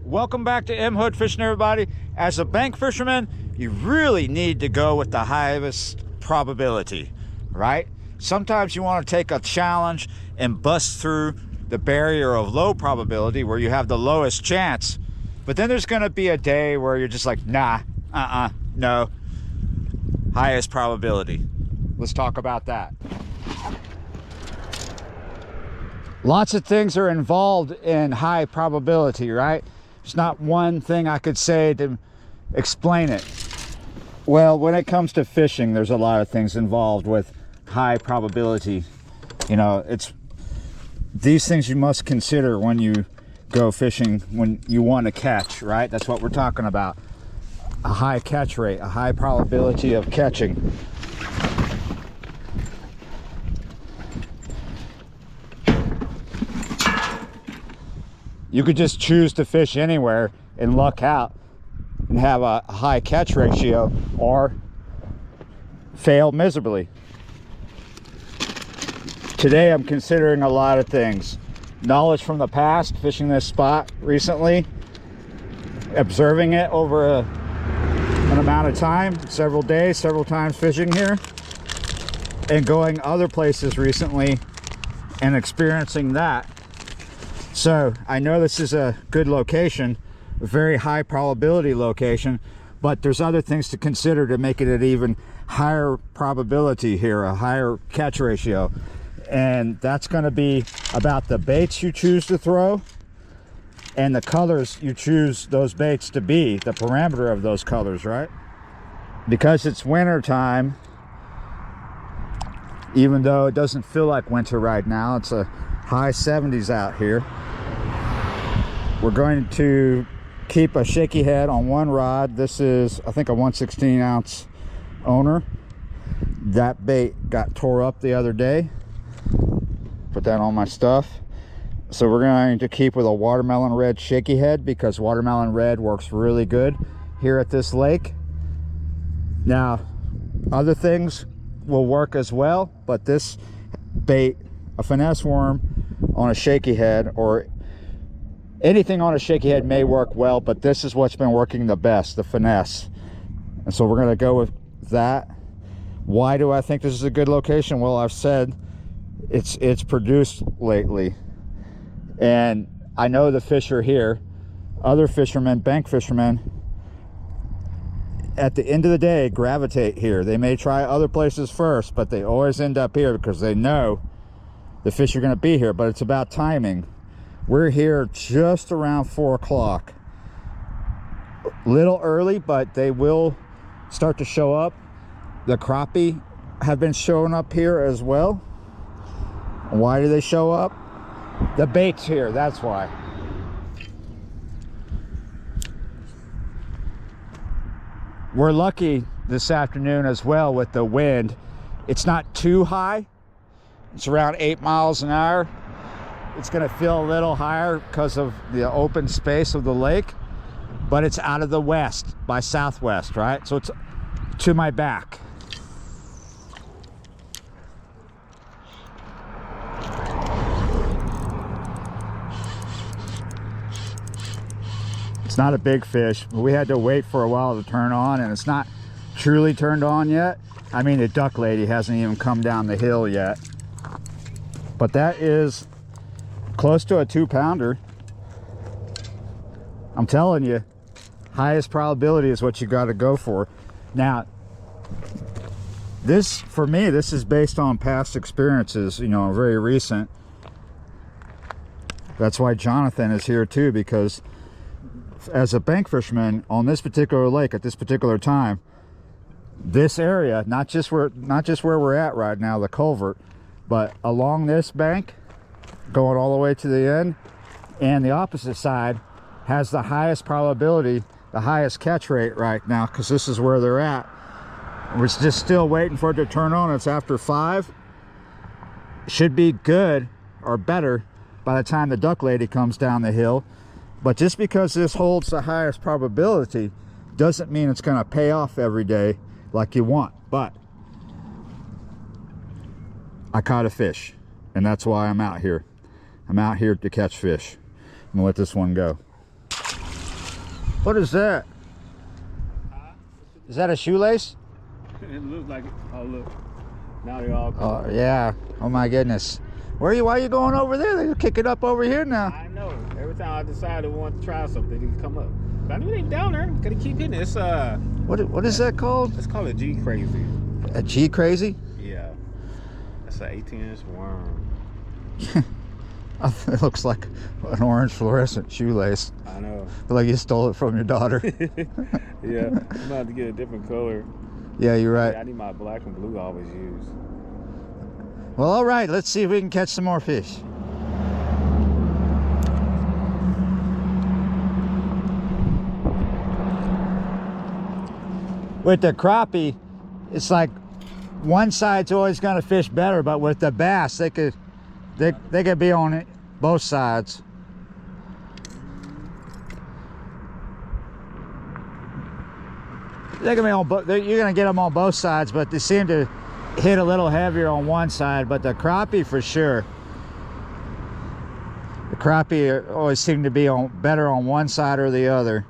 Welcome back to M Hood Fishing, everybody. As a bank fisherman, you really need to go with the highest probability, right? Sometimes you want to take a challenge and bust through the barrier of low probability where you have the lowest chance. But then there's going to be a day where you're just like, nah, no, highest probability. Let's talk about that. Lots of things are involved in high probability, right? There's not one thing I could say to explain it. Well, when it comes to fishing, there's a lot of things involved with high probability. You know, it's these things you must consider when you go fishing, when you want to catch, right? That's what we're talking about. A high catch rate, a high probability of catching. You could just choose to fish anywhere and luck out and have a high catch ratio, or fail miserably. Today I'm considering a lot of things. Knowledge from the past, fishing this spot recently, observing it over an amount of time, several days, several times fishing here, and going other places recently and experiencing that. So I know this is a good location, a very high probability location, but there's other things to consider to make it an even higher probability here, a higher catch ratio. And that's going to be about the baits you choose to throw and the colors you choose those baits to be, the parameter of those colors, right? Because it's winter time, even though it doesn't feel like winter right now, it's a high 70s out here. We're going to keep a shaky head on one rod. This is, I think, a 1/16 ounce owner. That bait got tore up the other day. Put that on my stuff. So we're going to keep with a watermelon red shaky head, because watermelon red works really good here at this lake. Now, other things will work as well, but this bait, a finesse worm on a shaky head, or anything on a shaky head, may work well, but this is what's been working the best, the finesse. And so we're going to go with that. Why do I think this is a good location? Well, I've said it's produced lately, and I know the fish are here. Other fishermen, bank fishermen, at the end of the day, gravitate here. They may try other places first, but they always end up here because they know the fish are going to be here. But it's about timing. We're here just around 4 o'clock. Little early, but they will start to show up. The crappie have been showing up here as well. Why do they show up? The bait's here, that's why. We're lucky this afternoon as well with the wind. It's not too high. It's around 8 miles an hour. It's going to feel a little higher because of the open space of the lake, but it's out of the west by southwest, right? So it's to my back. It's not a big fish, but we had to wait for a while to turn on, and it's not truly turned on yet. I mean, the duck lady hasn't even come down the hill yet, but that is close to a 2-pounder. I'm telling you, highest probability is what you got to go for. Now, this, for me, this is based on past experiences, you know, very recent. That's why Jonathan is here too, because as a bank fisherman on this particular lake at this particular time, this area, not just where we're at right now, the culvert, but along this bank, going all the way to the end, and the opposite side has the highest probability, the highest catch rate right now, because this is where they're at. We're just still waiting for it to turn on. It's after 5. Should be good or better by the time the duck lady comes down the hill. But just because this holds the highest probability doesn't mean it's going to pay off every day like you want. But I caught a fish, and that's why I'm out here. I'm out here to catch fish. I'm gonna let this one go. What is that? Is that a shoelace? It looks like it. Oh, look. Now they all come. Oh, yeah. Oh, my goodness. Why are you going over there? They're kicking up over here now. I know. Every time I decide to want to try something, they come up. But I knew they down there. Gotta keep hitting it. It's What is that called? Let's call it G Crazy. A G Crazy? Yeah. That's an 18-inch worm. It looks like an orange fluorescent shoelace. I know. Feel like you stole it from your daughter. Yeah. I'm gonna have to get a different color. Yeah, you're right. Yeah, I need my black and blue I always use. Well, all right. Let's see if we can catch some more fish. With the crappie, it's like one side's always going to fish better, but with the bass, they could be on it both sides. They're gonna be on you're gonna get them on both sides, but they seem to hit a little heavier on one side. But the crappie, for sure, the crappie always seem to be better on one side or the other.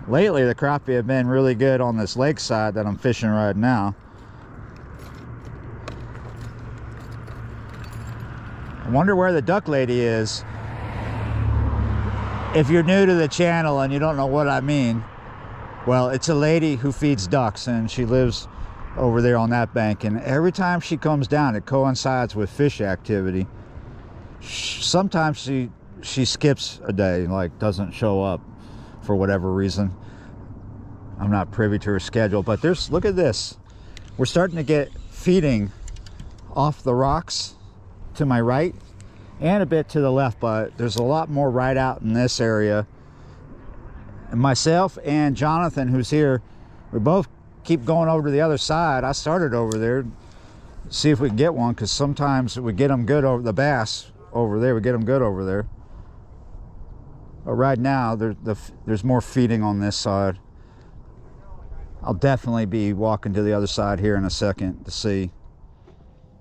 Lately, the crappie have been really good on this lake side that I'm fishing right now. I wonder where the duck lady is. If you're new to the channel and you don't know what I mean, well, it's a lady who feeds ducks, and she lives over there on that bank, and every time she comes down, it coincides with fish activity. Sometimes she skips a day, like doesn't show up for whatever reason. I'm not privy to her schedule, but look at this. We're starting to get feeding off the rocks to my right and a bit to the left, but there's a lot more right out in this area. And myself and Jonathan, who's here, we both keep going over to the other side. I started over there, see if we can get one, because sometimes we get them good over the bass over there. We get them good over there. But right now, there's more feeding on this side. I'll definitely be walking to the other side here in a second to see.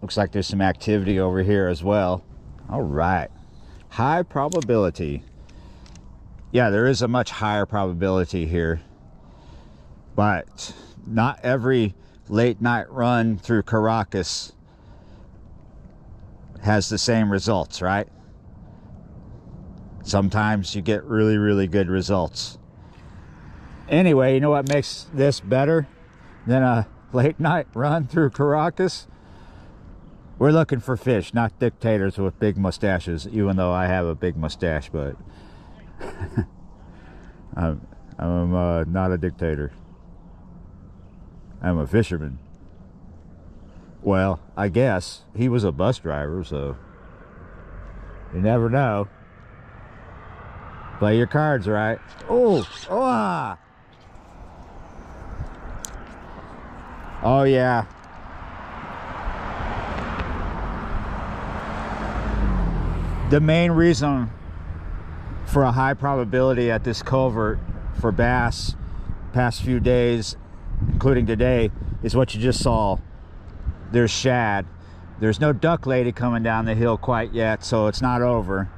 Looks like there's some activity over here as well. All right, high probability. Yeah, there is a much higher probability here, but not every late night run through Caracas has the same results, right? Sometimes you get really, really good results. Anyway, you know what makes this better than a late night run through Caracas? We're looking for fish, not dictators with big mustaches, even though I have a big mustache, but I'm not a dictator. I'm a fisherman. Well, I guess he was a bus driver, so you never know. Play your cards right. Oh, ah! Oh yeah. The main reason for a high probability at this culvert for bass past few days, including today, is what you just saw. There's shad. There's no duck lady coming down the hill quite yet, so it's not over.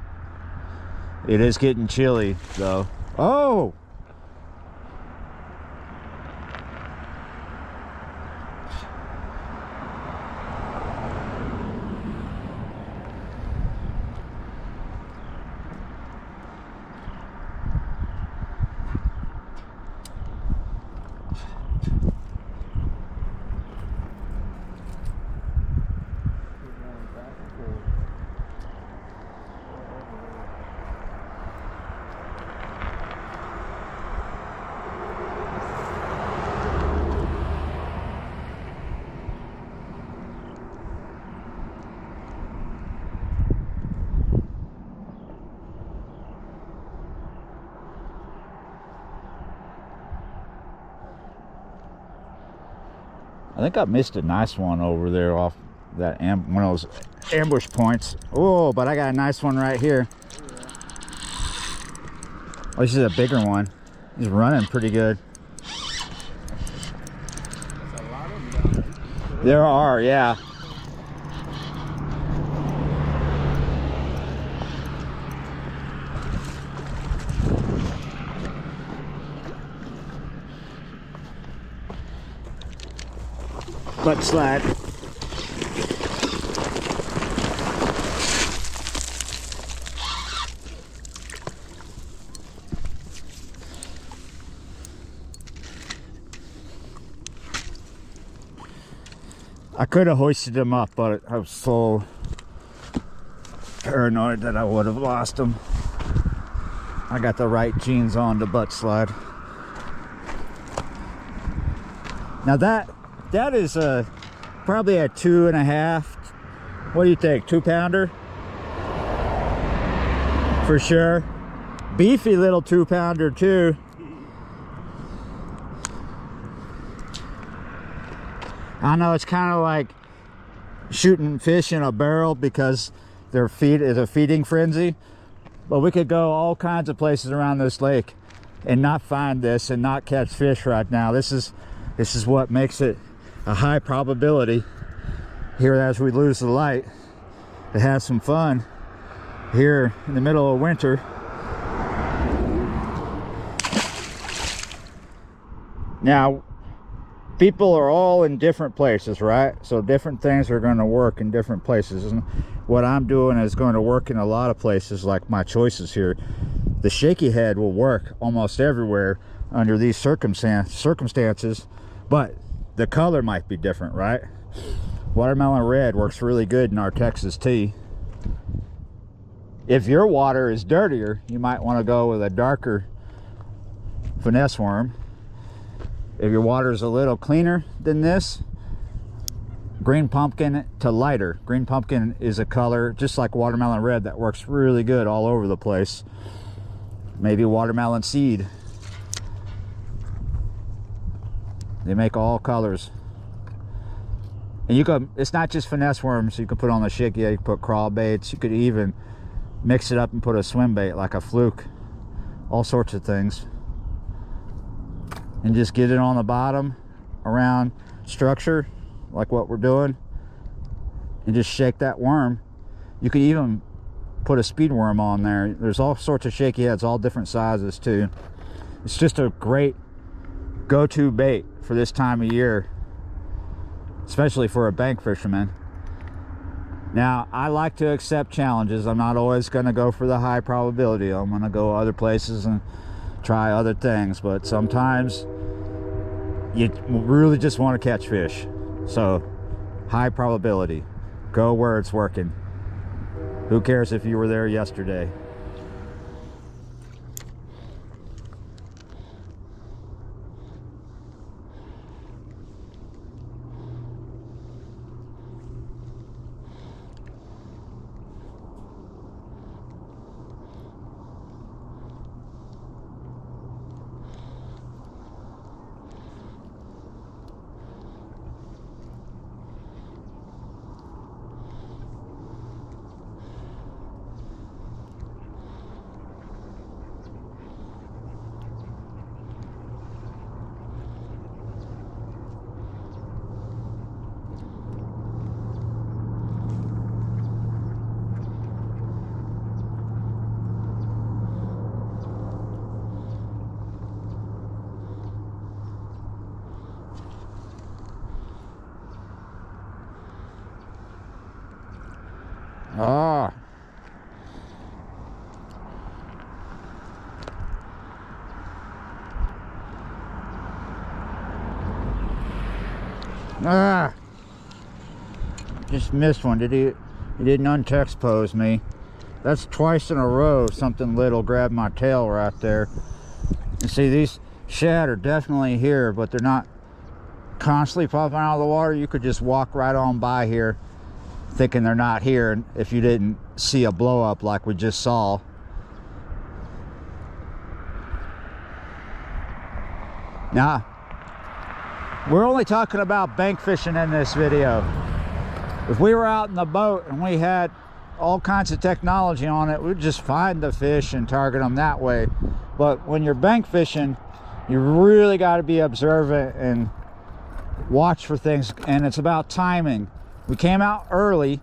It is getting chilly though. Oh! I think I missed a nice one over there off that one of those ambush points. Oh, but I got a nice one right here. Oh, this is a bigger one. He's running pretty good. There are, yeah. butt slide. I could have hoisted him up, but I was so paranoid that I would have lost him. I got the right jeans on the butt slide. Now that is probably a 2.5. What do you think? 2-pounder? For sure. Beefy little 2-pounder too. I know it's kind of like shooting fish in a barrel because their feed is a feeding frenzy, but we could go all kinds of places around this lake and not find this and not catch fish right now. This is what makes it a high probability here as we lose the light to have some fun here in the middle of winter. Now, people are all in different places, right? So different things are going to work in different places, and what I'm doing is going to work in a lot of places, like my choices here. The shaky head will work almost everywhere under these circumstances, but the color might be different, right? Watermelon red works really good in our Texas tea. If your water is dirtier, you might want to go with a darker finesse worm. If your water is a little cleaner than this, green pumpkin to lighter. Green pumpkin is a color just like watermelon red that works really good all over the place. Maybe watermelon seed. They make all colors. And you can, it's not just finesse worms you can put on the shaky. You can put crawl baits. You could even mix it up and put a swim bait like a fluke. All sorts of things. And just get it on the bottom around structure like what we're doing, and just shake that worm. You could even put a speed worm on there. There's all sorts of shaky heads, all different sizes too. It's just a great go-to bait for this time of year, especially for a bank fisherman. Now, I like to accept challenges. I'm not always going to go for the high probability. I'm going to go other places and try other things, but sometimes you really just want to catch fish. So high probability, go where it's working. Who cares if you were there yesterday? Ah. Ah. Just missed one. He didn't untexpose me. That's twice in a row something little grabbed my tail right there. You see, these shad are definitely here, but they're not constantly popping out of the water. You could just walk right on by here thinking they're not here if you didn't see a blow up like we just saw. Now, we're only talking about bank fishing in this video. If we were out in the boat and we had all kinds of technology on it, we'd just find the fish and target them that way. But when you're bank fishing, you really got to be observant and watch for things, and it's about timing. We came out early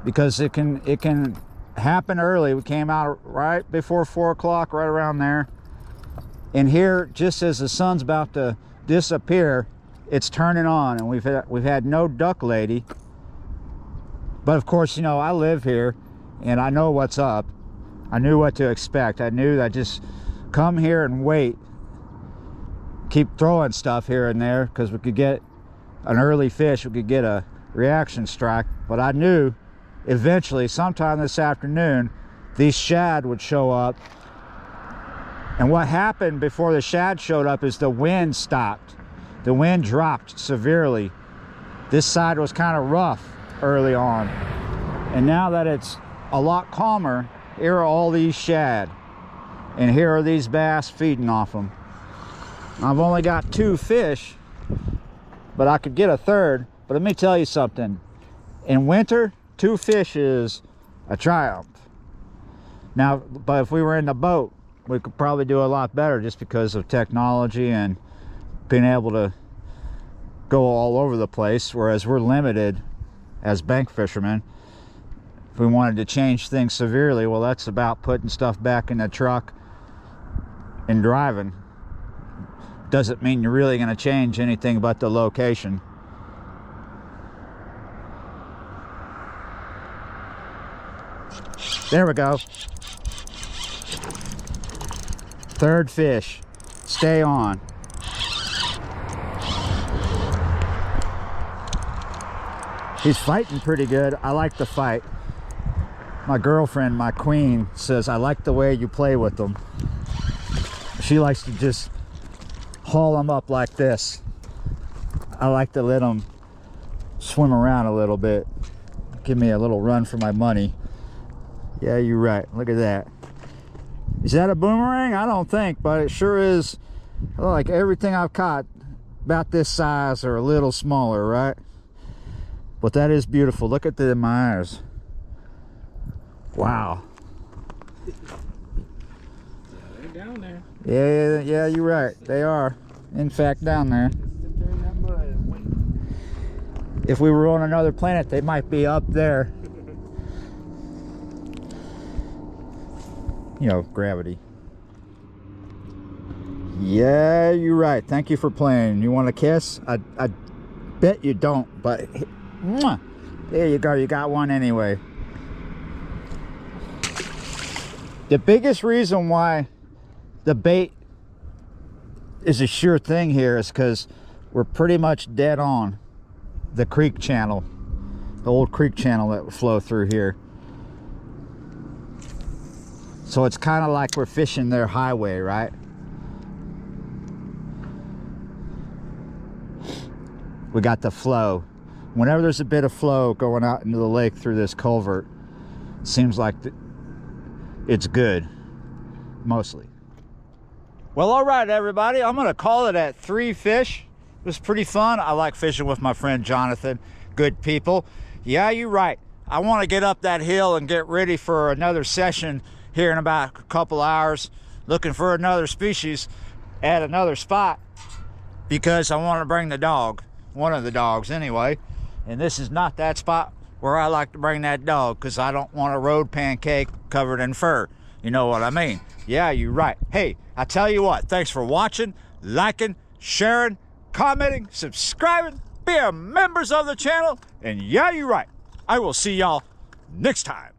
because it can happen early. We came out right before 4 o'clock, right around there. And here, just as the sun's about to disappear, it's turning on, and we've had no duck lady. But of course, you know, I live here and I know what's up. I knew what to expect. I knew that just come here and wait. Keep throwing stuff here and there because we could get an early fish. We could get a reaction strike. But I knew eventually, sometime this afternoon, these shad would show up. And what happened before the shad showed up is the wind stopped. The wind dropped severely. This side was kind of rough early on, and now that it's a lot calmer, here are all these shad, and here are these bass feeding off them. I've only got 2 fish, but I could get a third. But let me tell you something, in winter 2 fish is a triumph. Now, but if we were in the boat, we could probably do a lot better just because of technology and being able to go all over the place, whereas we're limited as bank fishermen. If we wanted to change things severely, well, that's about putting stuff back in the truck and driving. Doesn't mean you're really going to change anything but the location. There we go. Third fish. Stay on. He's fighting pretty good. I like the fight. My girlfriend, my queen, says I like the way you play with them. She likes to just haul them up like this. I like to let them swim around a little bit. Give me a little run for my money. Yeah, you're right. Look at that. Is that a boomerang? I don't think, but it sure is. Like everything I've caught about this size or a little smaller, right? But that is beautiful. Look at them eyes. Wow. They're down there. Yeah, you're right. They are, in fact, down there. If we were on another planet, they might be up there. You know, gravity. Yeah, you're right. Thank you for playing. You want a kiss? I bet you don't, but mwah, there you go. You got one anyway. The biggest reason why the bait is a sure thing here is because we're pretty much dead on the creek channel, the old creek channel that would flow through here. So it's kind of like we're fishing their highway, right? We got the flow. Whenever there's a bit of flow going out into the lake through this culvert, it seems like it's good, mostly. Well, all right, everybody. I'm going to call it at 3 fish. It was pretty fun. I like fishing with my friend Jonathan. Good people. Yeah, you're right. I want to get up that hill and get ready for another session here in about a couple hours, looking for another species at another spot, because I want to bring the dog, one of the dogs anyway. And this is not that spot where I like to bring that dog, because I don't want a road pancake covered in fur. You know what I mean? Yeah, you're right. Hey, I tell you what, thanks for watching, liking, sharing, commenting, subscribing, being members of the channel. And yeah, you're right. I will see y'all next time.